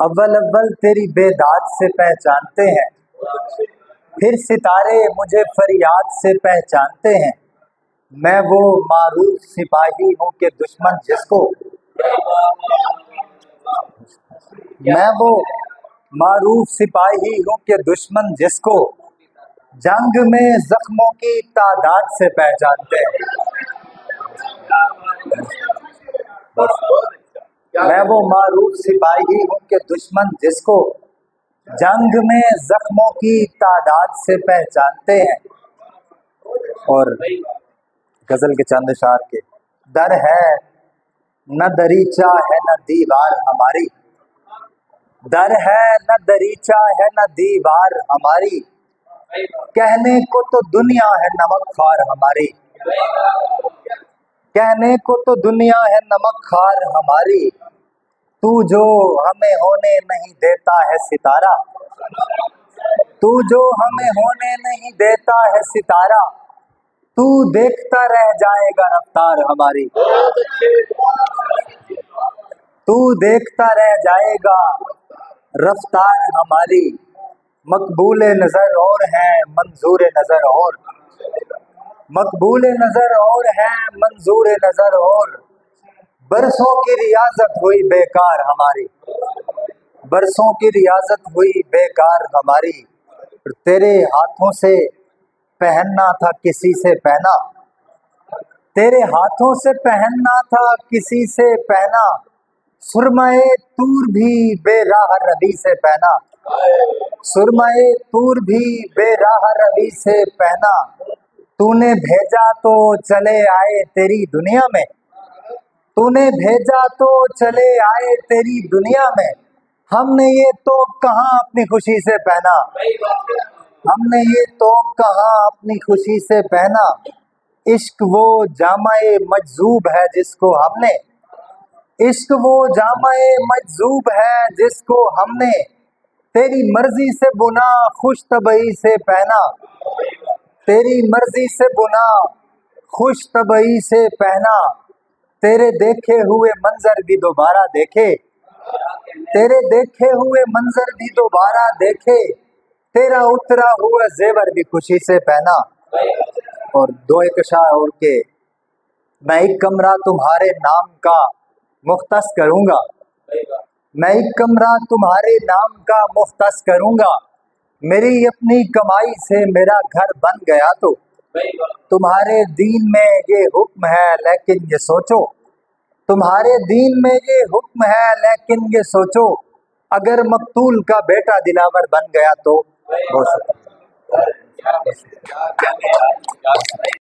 अव्वल अव्वल तेरी बेदाद से पहचानते हैं, फिर सितारे मुझे फरियाद से पहचानते हैं। मैं वो मारूफ सिपाही हूँ कि दुश्मन जिसको मैं वो मारूफ सिपाही हूँ कि दुश्मन जिसको जंग में जख्मों की तादाद से पहचानते हैं। मैं वो मारूफ सिपाही हूँ कि दुश्मन जिसको जंग में जख्मों की तादाद से पहचानते हैं। और गजल के चंद अशार के दर है न दरीचा है न दीवार हमारी, दर है न दरीचा है न दीवार हमारी, कहने को तो दुनिया है नमक खार हमारी, कहने को तो दुनिया है नमक खार हमारी। तू जो हमें होने नहीं देता है सितारा, तू जो हमें होने नहीं देता है सितारा, तू देखता रह जाएगा रफ्तार हमारी, तू देखता रह जाएगा रफ्तार हमारी। मकबूल नजर और है मंजूर नजर और, मकबूल नजर और है मंजूर नजर और, बरसों की रियाजत हुई बेकार हमारी, बरसों की रियाजत हुई बेकार हमारी। तेरे हाथों से पहनना था किसी से पहना, तेरे हाथों से पहनना था किसी से पहना, सुरमाए तूर भी बेराह रवि से पहना, सुरमाए तूर भी बेराह रवि से पहना। तूने भेजा तो चले आए तेरी दुनिया में, तूने भेजा तो चले आए तेरी दुनिया में, हमने ये तो कहाँ अपनी खुशी से पहना, हमने ये तो कहाँ अपनी खुशी से पहना। इश्क वो जामाए मजजूब है जिसको हमने, इश्क वो जामाए मजजूब है जिसको हमने, तेरी मर्जी से बुना खुश तबई से पहना, तेरी मर्जी से बुना खुश तबई से पहना। तेरे देखे हुए मंजर भी दोबारा देखे, तेरे देखे हुए मंजर भी दोबारा देखे, तेरा उतरा हुआ जेवर भी खुशी से पहना। और दो एक शायर और के, मैं एक कमरा तुम्हारे नाम का मुख्तस करूंगा, मैं एक कमरा तुम्हारे नाम का मुख्तस करूंगा, मेरी अपनी कमाई से मेरा घर बन गया तो तुम्हारे दीन में ये हुक्म है लेकिन ये सोचो, तुम्हारे दीन में ये हुक्म है लेकिन ये सोचो, अगर मकतूल का बेटा दिलावर बन गया तो। बहुत शुक्रिया।